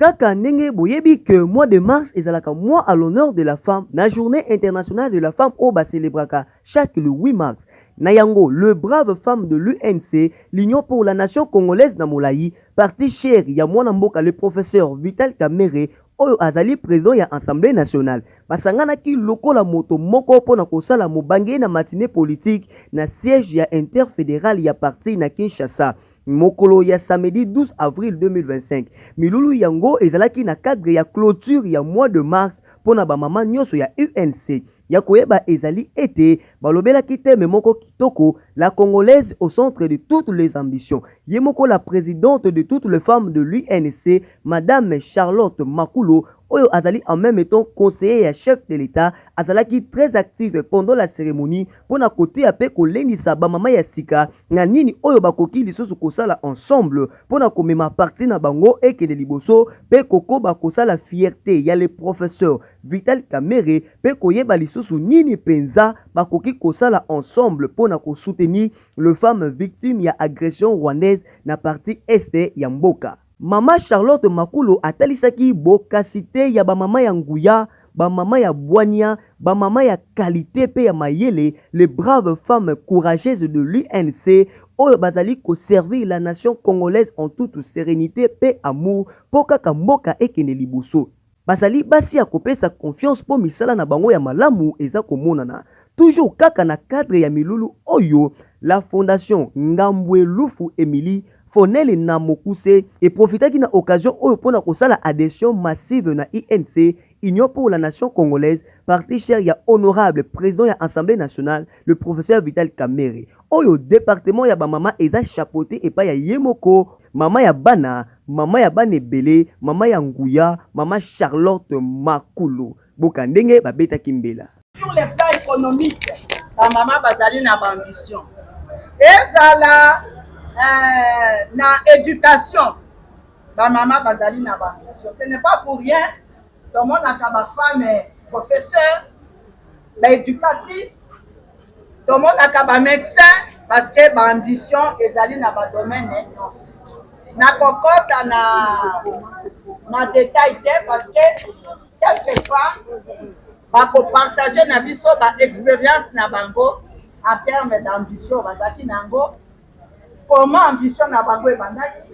Kaka ndenge boyebi que mois de mars ezalaka mois à l'honneur de la femme, la journée internationale de la femme au bas célébraka chaque le 8 mars. Nayango, le brave femme de l'UNC, l'Union pour la nation congolaise na Molayi, parti cher ya mwana mboka le professeur Vital Kamerhe, oyo azali président ya Assemblée nationale. Basanganaki lokola moto moko pona kosala mobange na matinée politique na siège ya interfédéral ya parti na Kinshasa. Mokolo ya samedi 12 avril 2025. Milulu yango ezalaki na cadre ya clôture ya mois de mars pona ba mama nyonso ya UNC. Ya koyeba ezali ete balobelaki teme moko kitoko, la congolaise au centre de toutes les ambitions. Yemoko la présidente de toutes les femmes de l'UNC, madame Charlotte Makulo, oyo azali en même temps conseiller ya chef de l'État, azalaki très active pendant la cérémonie pona kote ape kolendisa ba mama ya sika na nini oyo bakoki lisusu kosala ensemble pona komema parti na bango ekende liboso pe koko bakosala fierté ya le professeur Vital Kamerhe pe koyeba lisusu nini penza bakoki kosala ensemble pona kosoutenir le femme victime ya agression rwandaise na parti este ya mboka. Mama Charlotte Makulo atalisaki bokasite ya ba mama ya nguya, ba mama ya bwania, ba mama ya qualité pe ya mayele, les braves femmes courageuses de l'UNC oyo bazali ko servir la nation congolaise en toute sérénité pe amour po kaka mboka ekende liboso. Bazali basi ya kopesa confiance po misala na bango ya malamu eza komonana. Toujours kaka na cadre ya milulu oyo, la fondation Ngambwe Lufu Emily Fonele na Mokuse et profitaki na occasion oyo pona kosala adhésion massive na INC, Union pour la nation congolaise, parti cher ya honorable président ya Assemblée nationale, le professeur Vital Kamerhe. Oyo département ya ba mama eza chapeauté et pa ya yemoko, mama ya bana ebele, mama ya nguya, mama Charlotte Makulo. Boka ndenge babeta kimbela. Sur le plan économique, ba mama bazali na ambition. Ezala na éducation, ba mama bazali na ambition. Ce n'est pas pour rien. Tout le monde a ba femme professeur, ba éducatrice, tout le monde a ba médecin parce que ba ambition ezali na ba domaine nyonso. Na kokota na détail parce que quelquefois bako partager na biso ba expérience na bango en termes d'ambition bazaki nango. Comment ambition na bango ebandaki,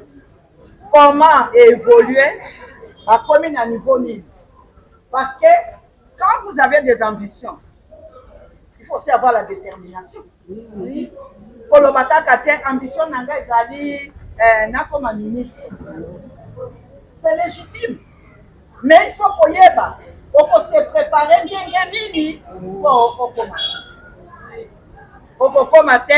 comment évoluer à combien à niveau nul. Parce que quand vous avez des ambitions, il faut aussi avoir la détermination. Oui. Kolobata kate ambition nanga ezali na comme ministre. C'est légitime. Mais il faut koyeba, faut se préparer bien nini pour komate.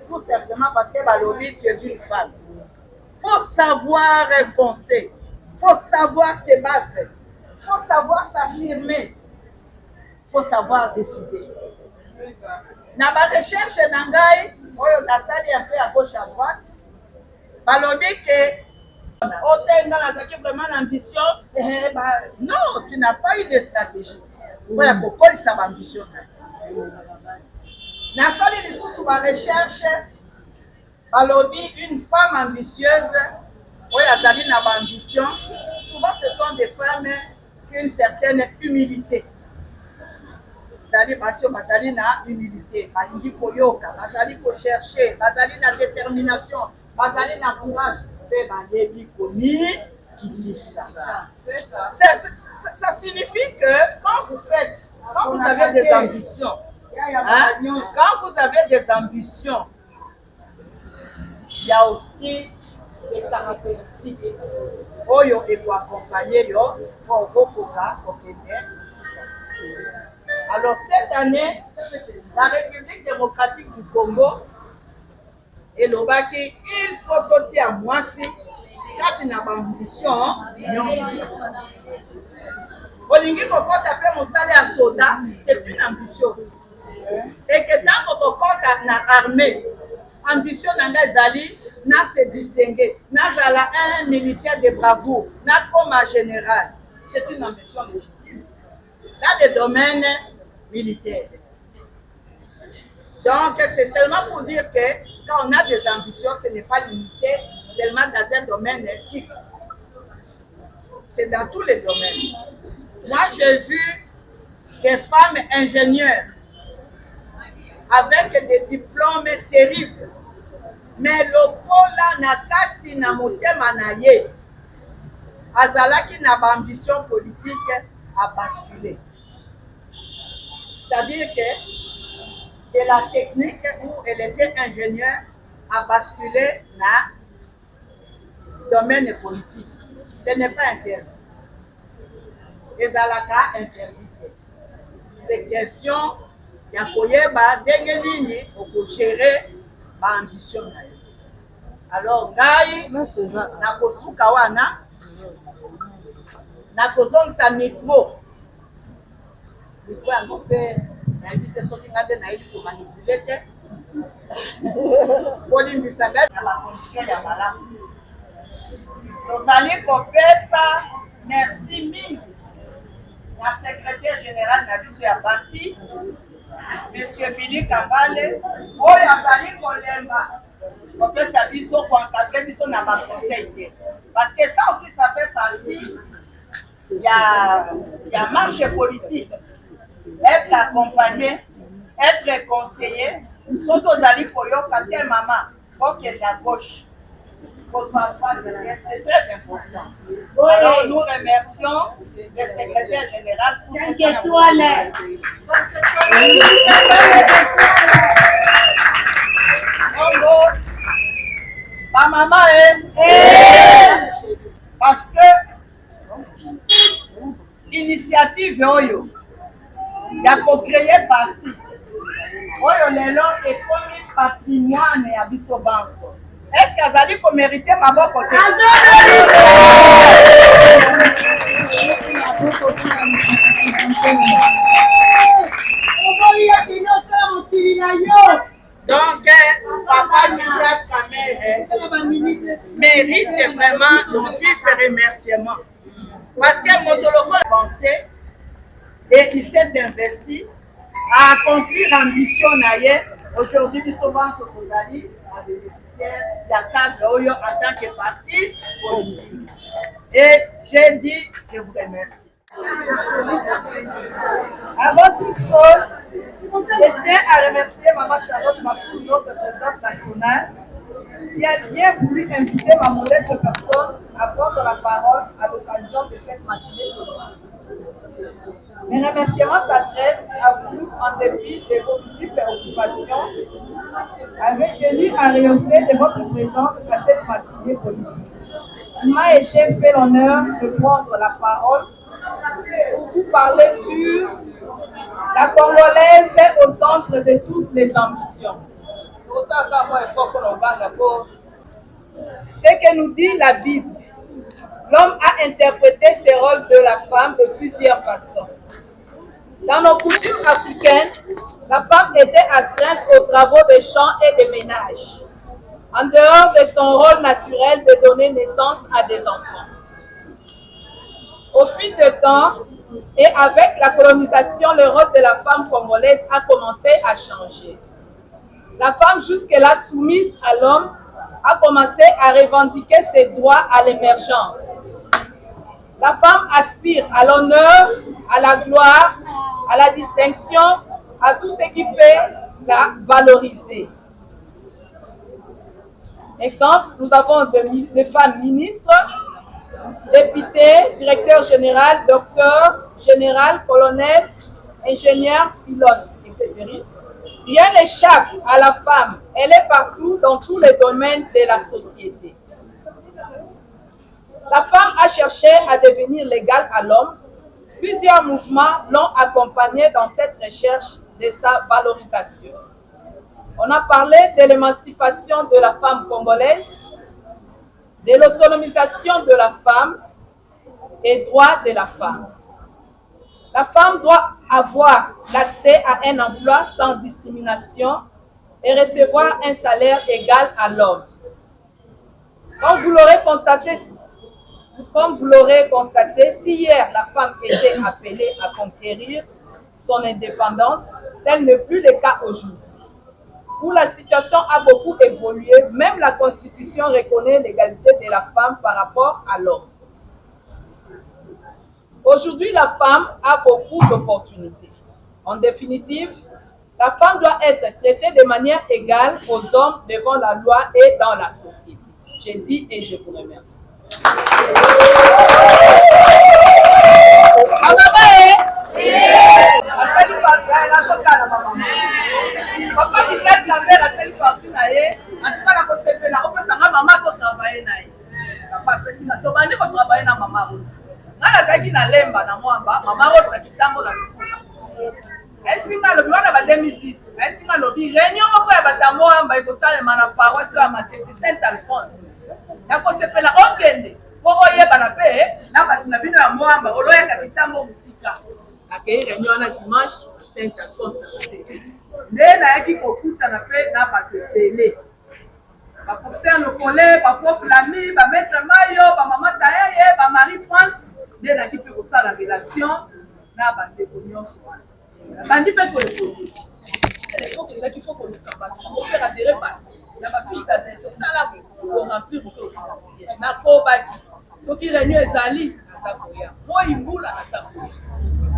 Tout simplement parce que Balobi, tu es une femme. Il faut savoir foncer. Il faut savoir se battre. Il faut savoir s'affirmer. Il faut savoir décider. Dans ma recherche, Nangai, on a sali un peu à gauche à droite. Balobi que autant dans la vraiment l'ambition, non, tu n'as pas eu de stratégie. Voilà pourquoi ça ambition. Dans la recherche, une femme ambitieuse, ambition, souvent ce sont des femmes qui ont une certaine humilité. Bazali na humilité, balingi koyoka, bazali ko chercher, bazali na détermination, bazali na courage, pe bayebi komi kitisa. Ça signifie que quand vous avez des ambitions, quand vous avez des ambitions, il y a aussi des caractéristiques oyo et pour accompagner yo pour obtenir. Alors cette année, la République démocratique du Congo et l'Obaki, il faut doter à moi si quand il a une ambition, Olingi kokota pe mosale à soda, c'est une ambition aussi. Et que tant qu'on compte na armée, ambition nanga ezali na se distinguer, na zala un militaire de bravoure, na comme un général, c'est une ambition légitime. Dans le domaine militaire. Donc c'est seulement pour dire que quand on a des ambitions, ce n'est pas limité seulement dans un domaine fixe. c'est dans tous les domaines. Moi, j'ai vu des femmes ingénieures avec des diplômes terribles. Mais lokola na kati na motema na ye azalaki na ambition politique a basculé. C'est-à-dire que de la technique où elle était ingénieure a basculé na domaine politique. Ce n'est pas interdit. Ezalaka interdit. C'est question ya koyeba ndenge nini okogérer ba ambition na yo. Alors ngai nakosuka wana nakozongisa micro yango mpe nayebi te soki nga nde nayebi komanipule te kolimbisa ngai na bakondition ya malamu. Tozali kopesa merci mingi na secrétaire général na biso ya parti monsieur Billy Kambale oyo azali kolemba kopesa biso koencadre biso na baconseil te, parce que ça aussi ça fait partie ya marche politique, être accompagné, être conseillé. Soki ozali koyoka te mama okende à gauche kozwa droite derrière, c'est très important. Alors nous remercions le secrétaire général pour ma maman parce que l'initiative oyo ya ko-créer parti oyo lelo ekomi patrimoine ya biso banso. Est-ce que azali ko mériter maboko te? Donc, papa Nicolas Kamere mérite vraiment nos vifs remerciements. Parce que Motoloko a pensé et il s'est investi à accomplir l'ambition naïe. Aujourd'hui, nous sommes en Sokozali à bénéficiaire de la cadre Oyo en tant que parti politique. Et j'ai dit, je vous remercie. Avant toute chose, je tiens à remercier Maman Charlotte Makou, notre présidente nationale, qui a bien voulu inviter ma modeste personne à prendre la parole à l'occasion de cette matinée politique. Mes remerciements s'adressent à vous en dépit de vos multiples préoccupations, avec tenu à rehausser de votre présence à cette matinée politique. Il m'a été fait l'honneur de prendre la parole pour vous parler sur la Congolaise au centre de toutes les ambitions. Ce que nous dit la Bible, l'homme a interprété ce rôle de la femme de plusieurs façons. Dans nos cultures africaines, la femme était astreinte aux travaux de champs et de ménage, en dehors de son rôle naturel de donner naissance à des enfants. Au fil du temps, et avec la colonisation, le rôle de la femme congolaise a commencé à changer. La femme jusque-là soumise à l'homme a commencé à revendiquer ses droits à l'émergence. La femme aspire à l'honneur, à la gloire, à la distinction, à tout ce qui peut la valoriser. Exemple, nous avons des femmes ministres, députés, directeurs généraux, docteurs, général, colonel, ingénieur, pilote, etc. Rien n'échappe à la femme. Elle est partout dans tous les domaines de la société. La femme a cherché à devenir l'égale à l'homme. Plusieurs mouvements l'ont accompagnée dans cette recherche de sa valorisation. On a parlé de l'émancipation de la femme congolaise, de l'autonomisation de la femme et droits de la femme. La femme doit avoir l'accès à un emploi sans discrimination et recevoir un salaire égal à l'homme. Comme vous l'aurez constaté, si hier la femme était appelée à conquérir son indépendance, tel n'est plus le cas aujourd'hui, où la situation a beaucoup évolué. Même la Constitution reconnaît l'égalité de la femme par rapport à l'homme. Aujourd'hui, la femme a beaucoup d'opportunités. En définitive, la femme doit être traitée de manière égale aux hommes devant la loi et dans la société. Je dis et je vous remercie. Na lemba na mwamba mama Rose na kitambo na lukula esinga lobi wana ba 2010 esinga lobi réunion moko ya batamwamba ekosalema na paroisse ya Matete Saint Alphonse yakosepela okende po oyebana mpe na bato na bino ya mwamba oloyaka kitambo mosika akei réunion wana dimanche Saint Alphonse na Matete nde nayaki kokutana mpe na bato ebele baprofesseur Lokole baprof Lami bamaître Mayo bamama Tayaye bamarie France nde naki mpe kosala relation na bandeko nyonso wana bandi mpe koevolue l'époque ezalaki fo koluka bato kofaire adere bato na bafiche d'adresse otala koremplir oke okitasiere nakobaki soki réunion ezali naza koya moi mbula naza koya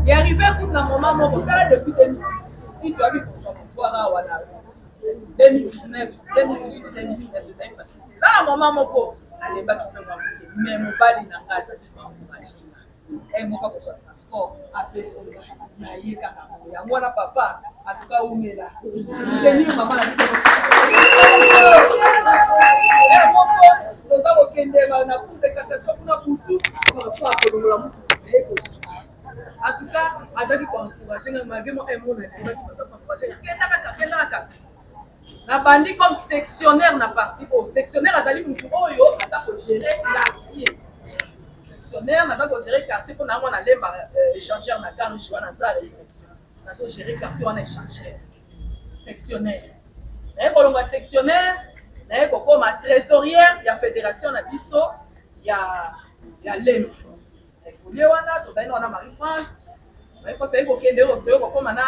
e arrivé kutu na moment moko tala depuis 2010 ti toyaki kozwa pouvoir awa na 2019 2018 ezali facile eza na moment moko alembaki mpe mwamuke me mobali na ngai azaki mamomagina moko kozwa transport apesi naye kaka koya mwana papa atuka umela soutenir mama na biso moko toza kokende na cour de cassation kuna butu po akolongola motuka naye kozwa atuka azaki koencourage nga malgré mo emona ebaki baza koencourage kendaka kaka na bandi comme sectionnaire na parti oyo sectionnaire azali mutu oyo aza kogere quartier sectionnaire naza kogere quartier mpo na yango nalemba échangeur na kanrichi wana nza résurrection nazo gere quartier wana échangeur sectionnaire naye kolonga sectionnaire naye kokoma trésorière ya fédération na biso ya lemba efolie wana tozali na wana Marie France ayei kokende oyo toyo kokoma na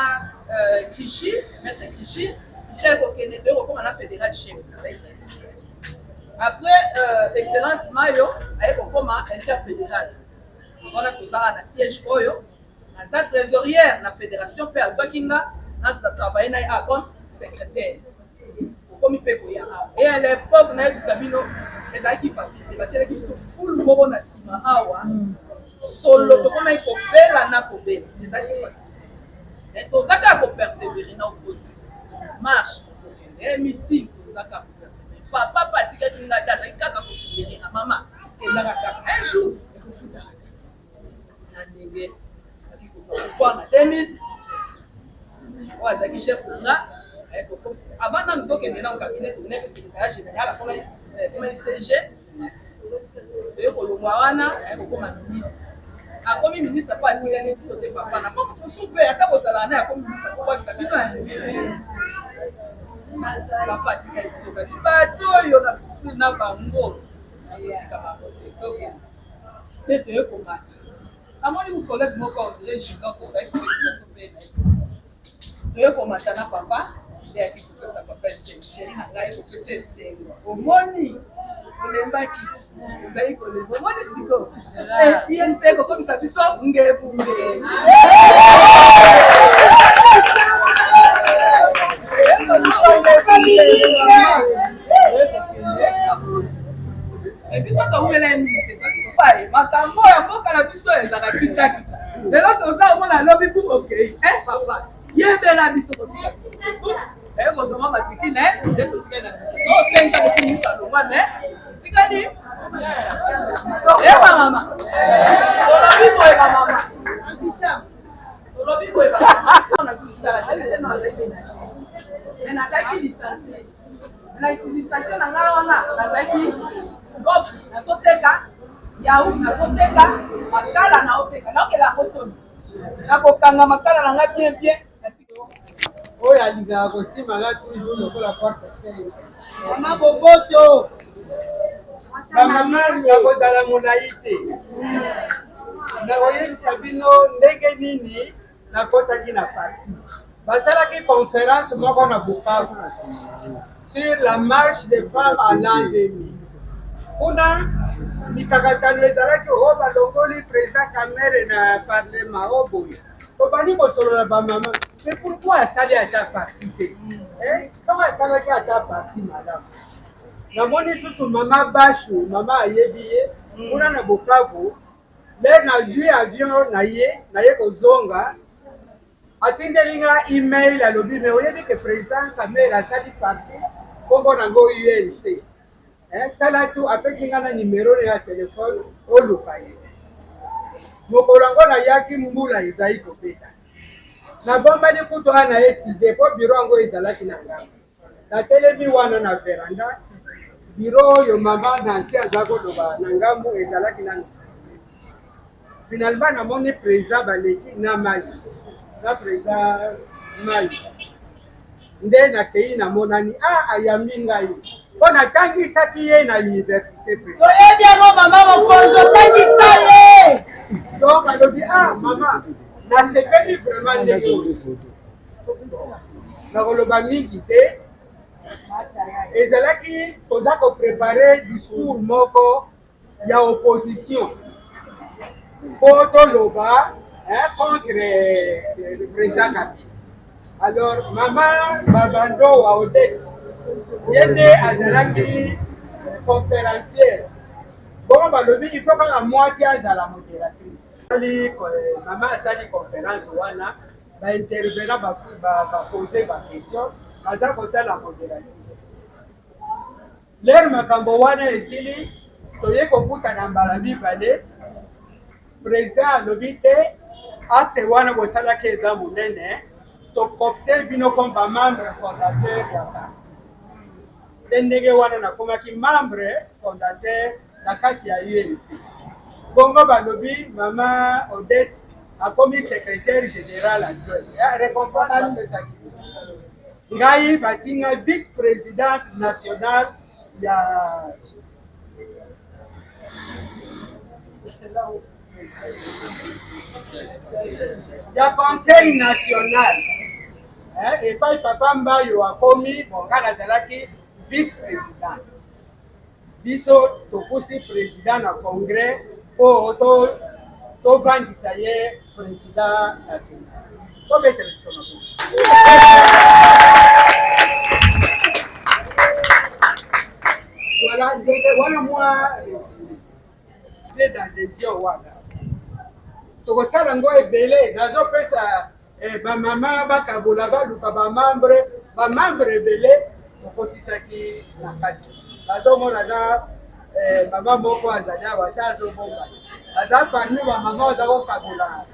Kishi maître Kishi j'ai kokende toyo kokoma na fédéral chef après excellence Mayo ayei kokoma interfédéral wana tozala na siège oyo naza trésorière na fédération mpe azwaki nga naza travaille na ye comme secrétaire okomi mpe koya awa et à l'époque nayebisa bino ezalaki facilité batielaki biso fulu moko na nsima awa solo tokomaki kobela na kobela ezalaki facilité mais toza kaka kopersévérer na opposition marche tozokende meeting toza kaka kopersévérer papa atikaki nga te azalaki kaka kosoutenir na mama kendaka kaka un jour ekofutaka na ndenge azalaki kozwa pouvoir na 2000 oyo azalaki chef nga avant nanu tokende na cabinet tomonaki secrétaire général akomai CG toye kolongwa wana aye kokoma ministre akomi ministre mpo atikali biso te papa na moko mosusu mpe ata kozala na akomi ministre mpo bakisa bino papa atikali biso kati bato oyo na susu na bango ayotika bango te toye komata namoni collègue moko odire juka kozalaki koekimaso mpe na toye komata na papa yaki kopesa papa esengo sheri na ngai kopesa esengo omoni olembaki ozali kolemba omoni siko ye nse kokomisa biso ngebunge biso toumela ye makambo ya mboka na biso ezalaka kitaki lelo toza omona lobi bu okei papa yebela biso kotika biso ekozoma matiki ne nde totikali na biso so senga kokumisa longwa ne tikali bamama tolobi boye bamama tolobi boye bamama nazalaki lisansie lisansie na ngai wana nazalaki bof nazoteka yau nazoteka makala naoteka naokela yango soni nakokanga makala na ngai bien bien oyo alingaka kosimanga toujours lokola portefeuille mama boboto bamama nakozala molai te nakoyebisa bino ndenge nini nakotaki na parti basalaki conférence moko na Bukavu sur la marche des femmes à l'an 2000 kuna mikakatano ezalaki oyo balongoli président caméra na parlement au bout. Tobandi kosolola ba maman. Mais pourquoi ça à ta partie? Hein? Comment ça va à ta partie madame? Namoni susu mama bashu, mama ayebiye, kuna na Bukavu. Le na zui avion na ye kozonga. Atindelinga email alobi me oyebi ke président Kamera asali parti kombo nango UNC. Sala tu apesi nga na numéro ya téléphone oluka ye. Mokolo yango nayaki mbula ezali kobeta. Nabombani kutu ana eside po biro yango ezalaki na ngambo. Natelemi wana na veranda. Biro oyo mama Nancy aza koloba na ngambo ezalaki nanu. Finalement namoni président baleki na Mali. Na président Mali. Nde nakei namonani ayambi ngai. Po natangisaki ye na université président. Toyebi yango mama mokonzo tangisa ye. Donc alobi mama nasepeli vraiment ndenge nakoloba mingi te. Ezalaki toza koprepare discours moko ya opposition po toloba contre le président Kabila. Alors mama babando wa Odette yende azalaki conférencière. Bon balobi il faut que mwasi azala modératrice. Mama asali conférence wana ba intervenant ba poser ba question aza kosala modératrice. L'air makambo wana esili toye kokuta na mbala mibale président alobi te acte wana bosalaki eza monene tokopte bino comme ba membre fondateur ya parti. Ndenge wana nakomaki membre fondateur na kati ya UNC. Bongo balobi mama Odette akomi secrétaire général adjoint. Récompense ngai batinga vice-présidente nationale ya conseil national. Et pas papa Mbayo akomi bonga nazalaki vice-président. Biso tokusi président na congrès po to vangisa ye président national. Comme élection. Voilà moi d'adhésion wana. Tokosala ngo ebele nazopesa bamama bakabola baluka bamembre ebele tokotisaki na kati. Bazomona za mama moko azali awa te azobomba. Aza parmi bamama oza kokabola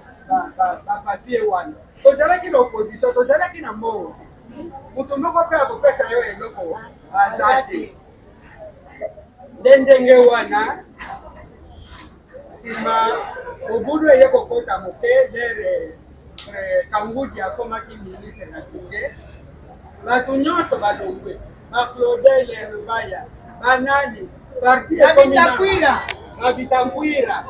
bapapie wana. Tozalaki na opposition, tozalaki na moko. Mutu moko mpe akopesa yo eloko aza te. Ndenge wana sima obudu eye kokota moke lere Kangudi akomaki ministre na budget. Bato nyonso balongwe Claudel Rubaya banani parti Bitankwira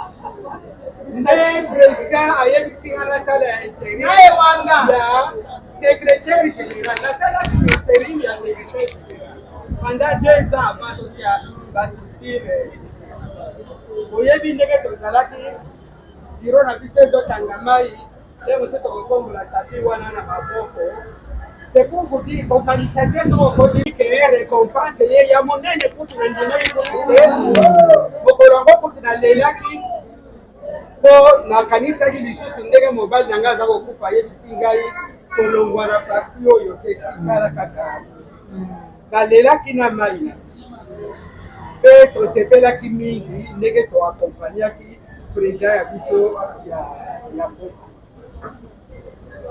nde président ayebisinga na sala ya intérim ya secrétaire général na sala ya intérim ya secrétaire général pendant 2 ans avant tokia bastructure oyebi ndenge tozalaki biro na biso ezotanga mai nde mosu tokokombola tapi wana na maboko. C'est pour vous dire qu'on va discuter sur le côté que récompense il y a mon nez écoute le nez bokolongo pour na lelaki po na kanisa ki lisusu ndenge mobile nanga za kokufa ye bisingai kolongwa na parti oyo te kala kaka na lelaki na maina pe to sepelaki mingi ndenge to accompagnaki président ya biso ya poko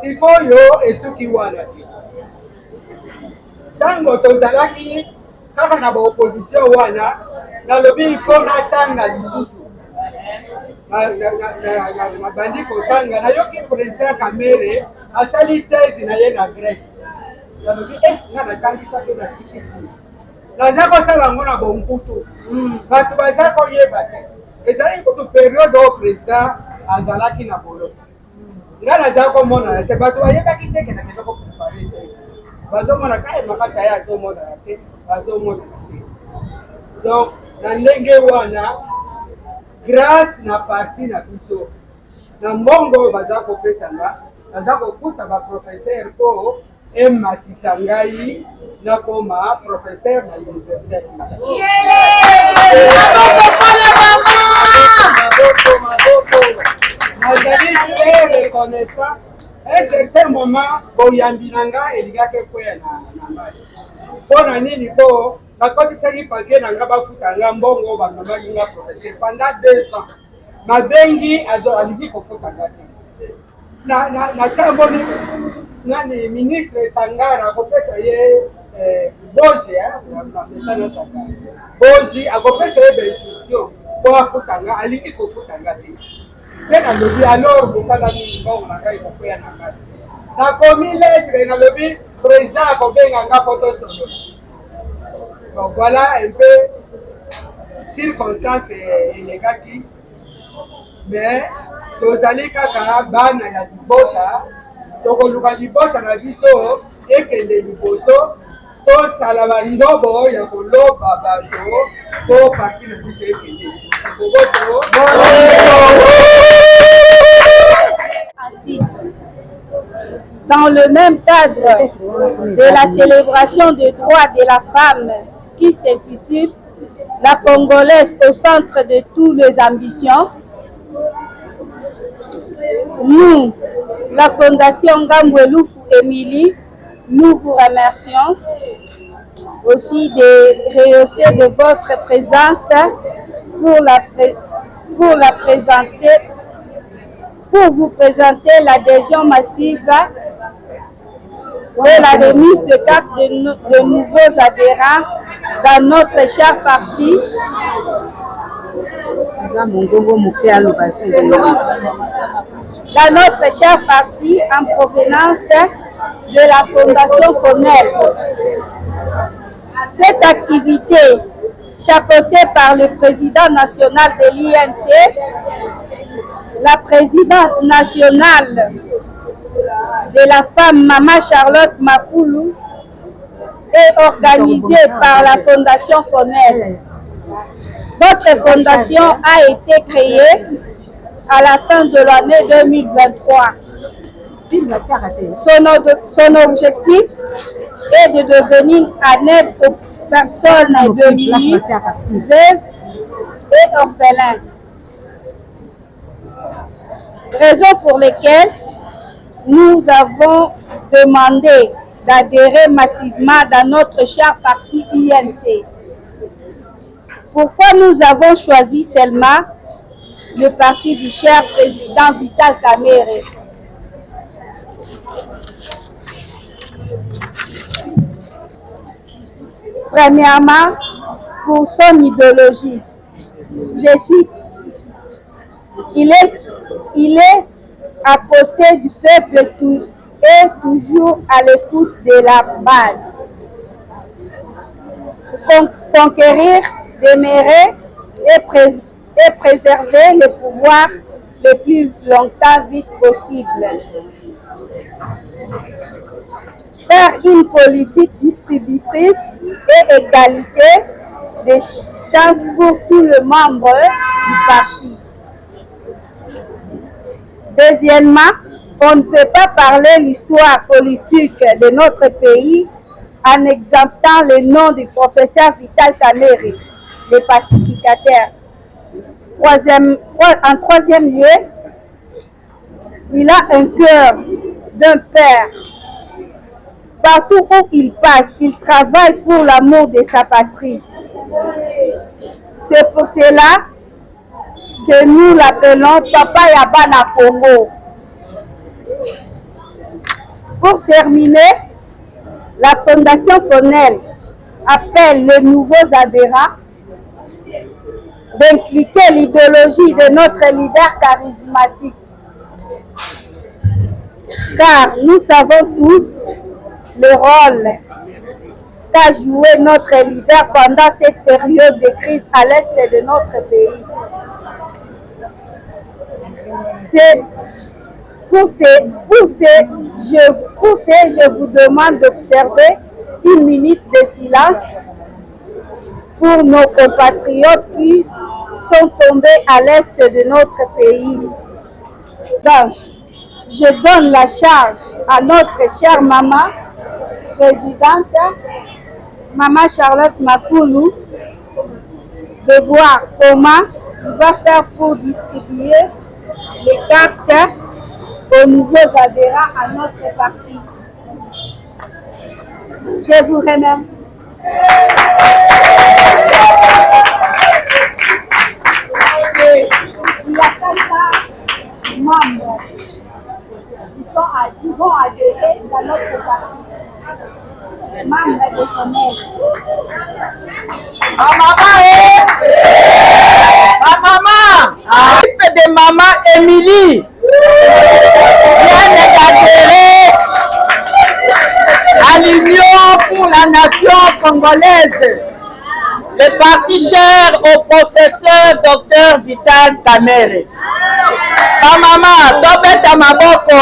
sikoyo esuki wana te. Tango tozalaki kaka na opposition wana nalobi ifo natanga lisusu na bandi kotanga nayoki président Kamere asali thèse na ye na Grèce nalobi nga natangisaki na kikisi naza kosala yango na bonkutu bato baza koyeba te ezalaki kutu periode oyo président azalaki na bolo nga naza komona te bato bayebaki te ke nakeza koprepare thèse bazomona kaye makata ye azomona te bazomona te. Donc na ndenge wana grâce na parti na biso na mbongo baza kopesa nga naza kofuta baprofeser mpo ematisa ngai nakoma profeser na université ya Kinshasa. nazali te reconnaissant un certain moment boyambi na nga elingaki ekweya na mai mpo na nini mpo nakotisaki papier na nga bafuta nga mbongo bakamaki nga profeser pendant 2 ans mabengi alingi kofuta nga te natamboli nani ministre Sangara akopesa ye boji mesana Sangara boji akopesa ye benstruction po afuta nga alingi kofuta nga te te nalobi alors mosala nini mbongo na ngai kokwea na nga te nakomi lettre nalobi président akobenga nga po tosolola. Donc voilà un peu circonstance elekaki mais tozali kaka bana ya libota tokoluka libota na biso ekende liboso tosala bandobo ya koloba bato po parti na biso ekende boboto. Ainsi, dans le même cadre de la célébration des droits de la femme qui s'intitule La Congolaise au centre de toutes les ambitions, nous, la Fondation Ngambwelouf Émilie, nous vous remercions aussi de rehausser de votre présence pour vous présenter l'adhésion massive et la remise de cartes de nouveaux adhérents dans notre cher parti. Dans notre cher parti en provenance de la Fondation Fonel. Cette activité, chapeautée par le président national de l'INC, la présidente nationale de la femme Mama Charlotte Mapoulou, est organisée par la Fondation Fonel. Votre fondation a été créée à la fin de l'année 2023. Son objectif est de devenir en aide aux personnes démunies, veuves et orphelins. Raison pour lesquelles nous avons demandé d'adhérer massivement dans notre cher parti INC. Pourquoi nous avons choisi seulement le parti du cher président Vital Kamerhe? Premièrement, pour son idéologie. Je cite, il est à côté du peuple et toujours à l'écoute de la base. Conquérir, demeurer et préserver le pouvoir le plus longtemps vite possible. Faire une politique distributrice et égalité des chances pour tous les membres du parti. Deuxièmement, on ne peut pas parler l'histoire politique de notre pays en exemptant le nom du professeur Vital Kamerhe, le pacificateur. En troisième lieu, il a un cœur d'un père. Partout où il passe, il travaille pour l'amour de sa patrie. C'est pour cela que nous l'appelons Papa Yabana Congo. Pour terminer, la Fondation Fonel appelle les nouveaux adhérents d'impliquer l'idéologie de notre leader charismatique. Car nous savons tous le rôle qu'a joué notre leader pendant cette période de crise à l'est de notre pays. Je vous demande d'observer une minute de silence pour nos compatriotes qui sont tombés à l'est de notre pays. Je donne la charge à notre chère maman, présidente, maman Charlotte Makoulou, de voir comment il va faire pour distribuer les cartes aux nouveaux adhérents à notre parti. Je vous remercie. Il y a 400 membres qui vont adhérer à notre parti. Membres de commerce. Ma maman, de maman Émilie vient d'adhérer à l'Union pour la nation congolaise. Le parti cher au professeur Dr Vital Kamerhe. Ma maman, tobeta maboko.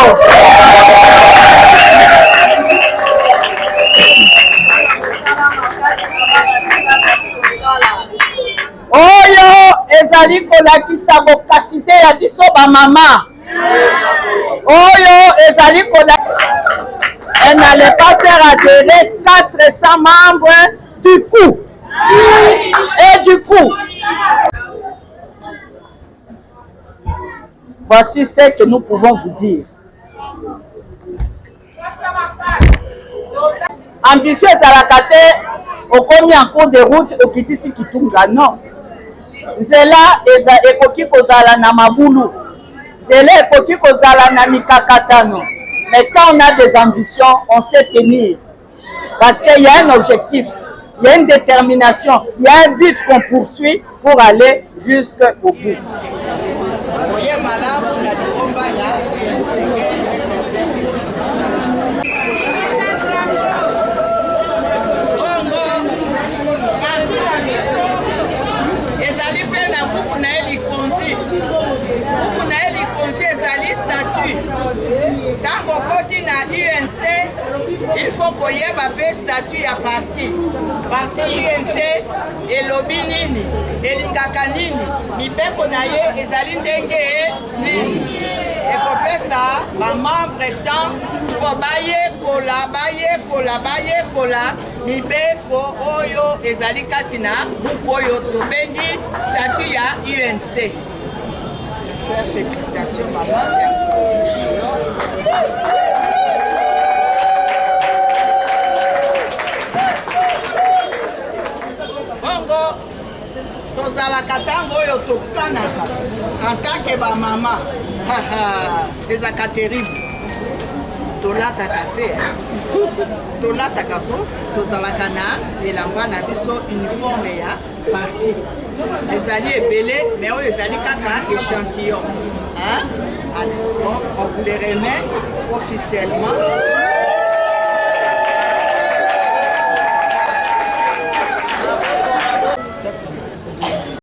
Oyo ezali kolakisa bokasite ya biso ba mama. Oyo ezali kolakisa. Elle n'allait pas faire adhérer 400 membres du coup. Et du coup, voici ce que nous pouvons vous dire. Ambitieux ezalaka te okomi en cours de route okitisi kitunga, non. Nzela ekoki kozala na mabulu, nzela ekoki kozala na mikakatano. Mais quand on a des ambitions, on sait tenir. Parce qu'il y a un objectif, il y a une détermination, il y a un but qu'on poursuit pour aller jusqu'au bout. Tango koti na UNC, il faut koyeba pe statut ya parti. Parti UNC elobi nini, elingaka nini, mibeko na ye ezali ndenge nini. Ekopesa ba membre tant po bayekola mibeko oyo ezali katina buku oyo tobengi statut ya UNC. Félicitations maman. Bongo tozalaka ntango oyo tokanaka en tant que ba mama ezaka terrible. Tolataka pe tolataka po tozalaka na elamba na biso uniforme ya parti. Ezali ebele mais oyo ezali kaka échantillon. Hein? Allez, bon, on vous les remet officiellement.